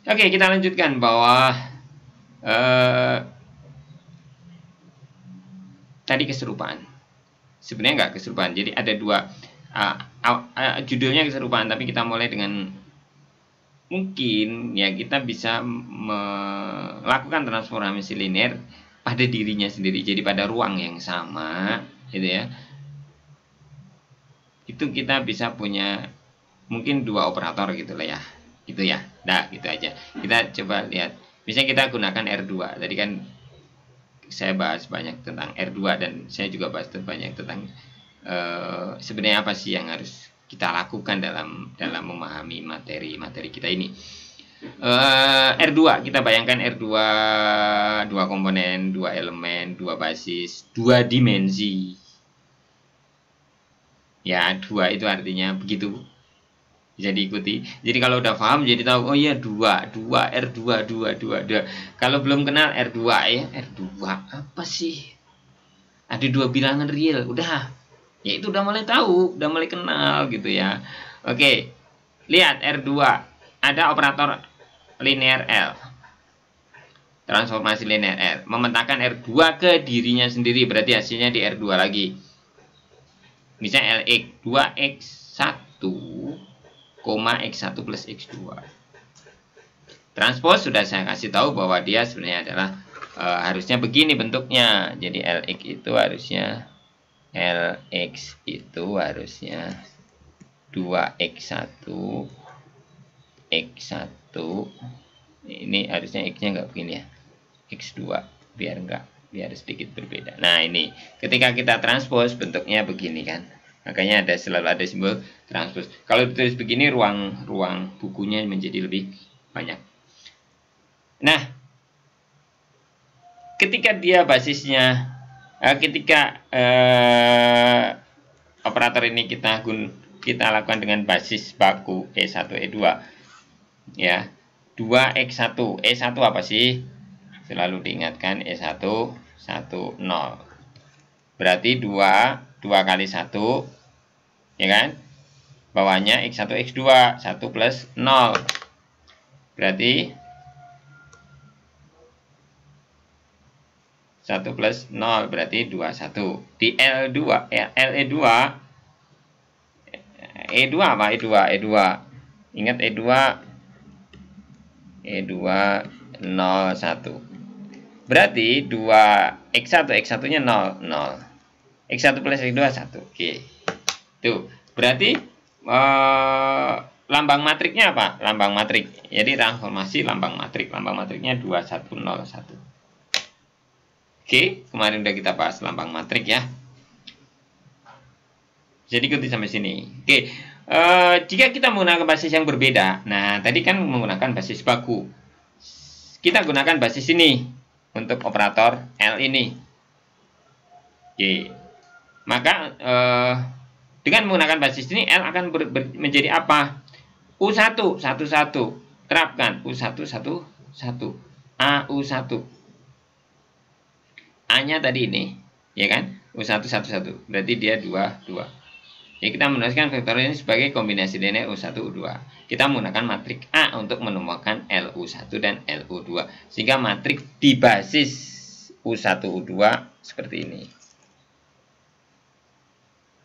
Oke, kita lanjutkan bahwa tadi keserupaan. Sebenarnya nggak keserupaan. Jadi ada dua, judulnya keserupaan, tapi kita mulai dengan mungkin ya kita bisa melakukan transformasi linear pada dirinya sendiri. Jadi pada ruang yang sama, gitu ya. Itu kita bisa punya mungkin dua operator gitu lah ya. Gitu ya. Nah, gitu aja. Kita coba lihat. Misalnya kita gunakan R2. Tadi kan saya bahas banyak tentang R2 dan saya juga bahas banyak tentang sebenarnya apa sih yang harus kita lakukan dalam memahami materi kita ini. R2, kita bayangkan R2 dua komponen, dua elemen, dua basis, dua dimensi. Ya, dua itu artinya begitu. Bisa diikuti. Jadi kalau udah paham jadi tahu, oh iya dua R2 dua. Kalau belum kenal R2 ya, R2 apa sih? Ada dua bilangan real, udah. Ya itu udah mulai tahu, udah mulai kenal gitu ya. Oke. Lihat R2, ada operator linear L. Transformasi linear L, memetakan R2 ke dirinya sendiri, berarti hasilnya di R2 lagi. Misalnya LX 2X1 X1 plus X2. Transpose sudah saya kasih tahu bahwa dia sebenarnya adalah harusnya begini bentuknya. Jadi LX itu harusnya 2X1 X1. Ini harusnya X-nya enggak begini ya. X2 biar sedikit berbeda. Nah, ini ketika kita transpose bentuknya begini kan. Makanya selalu ada simbol transpose. Kalau ditulis begini ruang bukunya menjadi lebih banyak. Nah, ketika dia basisnya operator ini kita lakukan dengan basis baku E1 E2 ya. 2X1 E1 apa sih? Selalu diingatkan E1 1 0. Berarti 2 kali 1 ya kan? Bawahnya X1 X2 1 plus 0. Berarti 1 plus 0 berarti 21. Di L2 LE2 E2 apa? E2 ingat E2 01. Berarti 2 X1 nya 0 X1 plus X2 1. Oke. Tuh, berarti lambang matriknya apa? Lambang matrik. Jadi transformasi lambang matrik. Lambang matriknya 2101. Oke, kemarin udah kita bahas lambang matrik ya. Jadi ikuti sampai sini. Oke, jika kita menggunakan basis yang berbeda, nah tadi kan menggunakan basis baku. Kita gunakan basis ini untuk operator L ini. Oke, maka dengan menggunakan basis ini L akan menjadi apa? U1 11. Terapkan U1 11 AU1. A-nya tadi ini, ya kan? U1 11. Berarti dia 2. Ya, kita menuliskan vektor ini sebagai kombinasi linear U1 U2. Kita menggunakan matrik A untuk menemukan LU1 dan LU2. Sehingga matrik di basis U1 U2 seperti ini.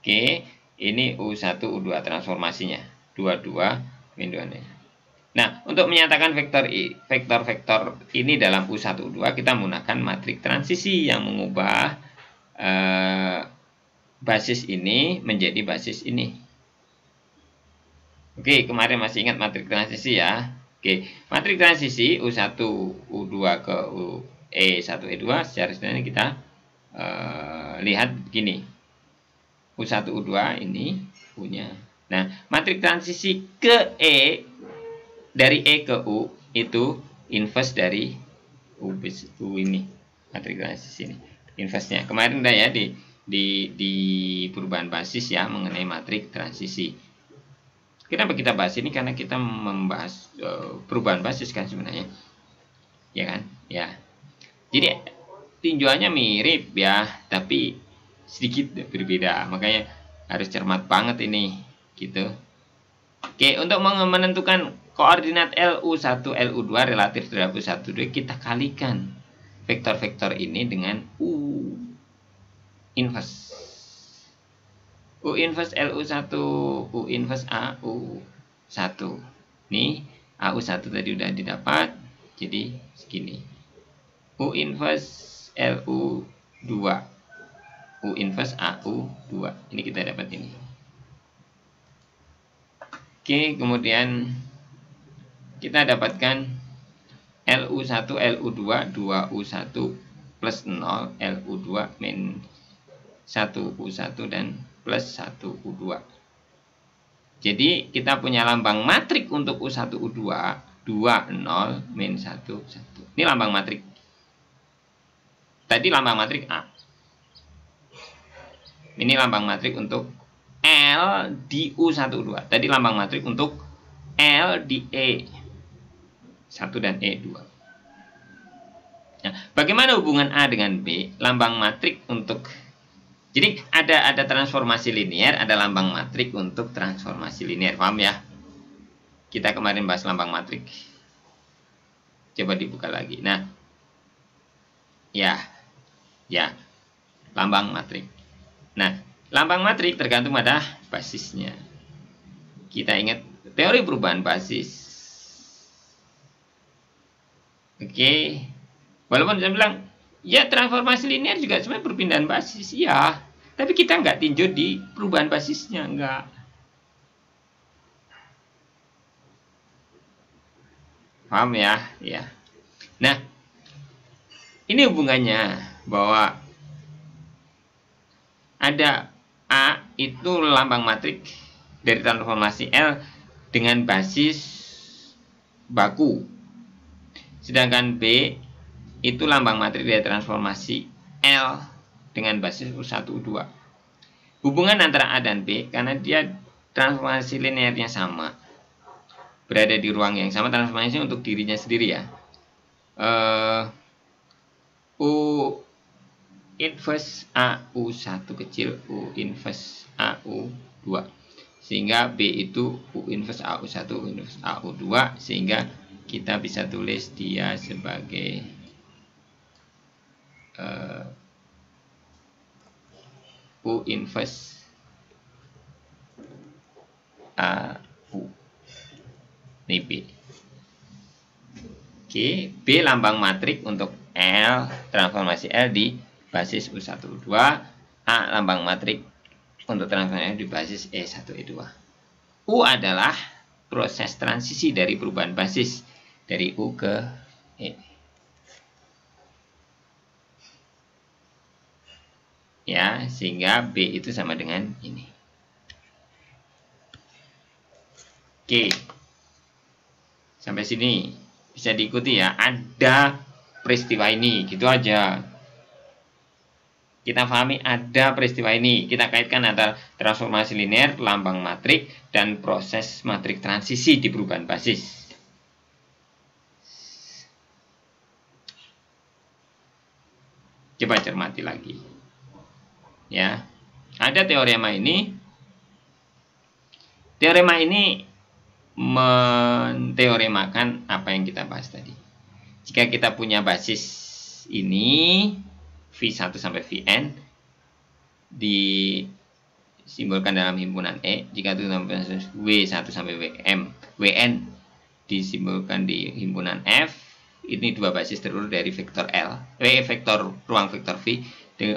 Oke, ini U1 U2 transformasinya. 22 window-nya. Nah, untuk menyatakan vektor ini dalam U1 U2, kita menggunakan matrik transisi yang mengubah basis ini menjadi basis ini. Oke, kemarin masih ingat matrik transisi ya. Oke, matrik transisi U1 U2 ke E1 E2 secara sebenarnya kita lihat begini. U1 U2 ini punya. Nah, matrik transisi ke E dari E ke U itu inverse dari U ini, matrik transisi ini. Inverse-nya. Kemarin udah ya di perubahan basis ya mengenai matrik transisi. Kenapa kita bahas ini? Karena kita membahas perubahan basis kan sebenarnya. Ya kan? Ya. Jadi tinjauannya mirip ya, tapi sedikit berbeda. Makanya harus cermat banget ini gitu. Oke, untuk menentukan koordinat LU1, LU2 relatif terhadap U1, U2, kita kalikan vektor-vektor ini dengan U inverse. U inverse LU1, U inverse AU1. Nih, AU1 tadi udah didapat, jadi segini. U inverse LU2, U inverse AU2. Ini kita dapat ini. Oke, kemudian kita dapatkan LU1, LU2, 2U1 plus 0, LU2 min 1U1 dan plus 1U2. Jadi kita punya lambang matrik untuk U1, U2, 2, 0, min 1, 1. Ini lambang matrik. Tadi lambang matrik A. Ini lambang matrik untuk L di U1, U2. Tadi lambang matrik untuk L di E1 dan E2. Nah, bagaimana hubungan A dengan B? Lambang matrik untuk, jadi ada transformasi linear, ada lambang matrik untuk transformasi linear. Paham ya? Kita kemarin bahas lambang matrik. Coba dibuka lagi. Nah, ya, lambang matrik. Nah, lambang matrik tergantung pada basisnya. Kita ingat teori perubahan basis. Oke. Walaupun saya bilang, ya transformasi linear juga sebenarnya perpindahan basis. Ya, tapi kita nggak tinjau di perubahan basisnya. Nggak. Paham ya? Ya. Nah, ini hubungannya bahwa ada A itu lambang matrik dari transformasi L dengan basis baku. Sedangkan B itu lambang matrik dari transformasi L dengan basis U1, U2. Hubungan antara A dan B karena dia transformasi linearnya sama. Berada di ruang yang sama, transformasi untuk dirinya sendiri ya. U inverse AU1 kecil, U inverse AU2. Sehingga B itu U inverse AU1, U inverse AU2. Sehingga kita bisa tulis dia sebagai U inverse AU. Ini B. Oke, B lambang matrik untuk L, transformasi L di basis U1, U2. A lambang matrik untuk transformasi L di basis E1, E2. U adalah proses transisi dari perubahan basis dari U ke E. Ya, sehingga B itu sama dengan ini. Oke. Sampai sini bisa diikuti ya. Ada peristiwa ini, gitu aja. Kita pahami ada peristiwa ini. Kita kaitkan antara transformasi linear, lambang matrik, dan proses matrik transisi di perubahan basis. Coba cermati lagi. Ya. Ada teorema ini. Teorema ini menteoremakan apa yang kita bahas tadi. Jika kita punya basis ini V1 sampai Vn disimbolkan dalam himpunan E, jika itu W1 sampai Wn disimbolkan di himpunan F, ini dua basis terurut dari vektor L, vektor ruang vektor V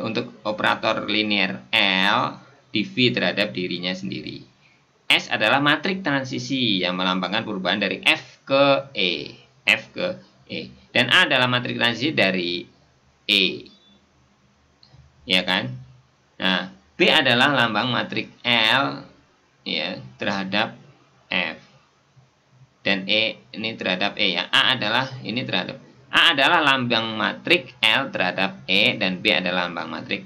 untuk operator linear L di V terhadap dirinya sendiri. S adalah matrik transisi yang melambangkan perubahan dari F ke E. F ke E. Dan A adalah matrik transisi dari E. Ya kan? Nah, B adalah lambang matrik L ya terhadap F. Dan E ini terhadap E ya. A adalah ini terhadap A adalah lambang matrik L terhadap E dan B adalah lambang matrik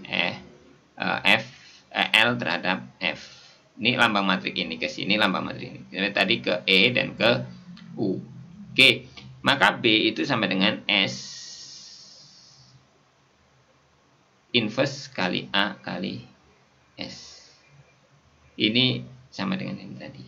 L terhadap F. Ini lambang matrik ini ke sini, lambang matrik ini. Jadi tadi ke E dan ke U. Oke, maka B itu sama dengan S inverse kali A kali S. Ini sama dengan ini tadi.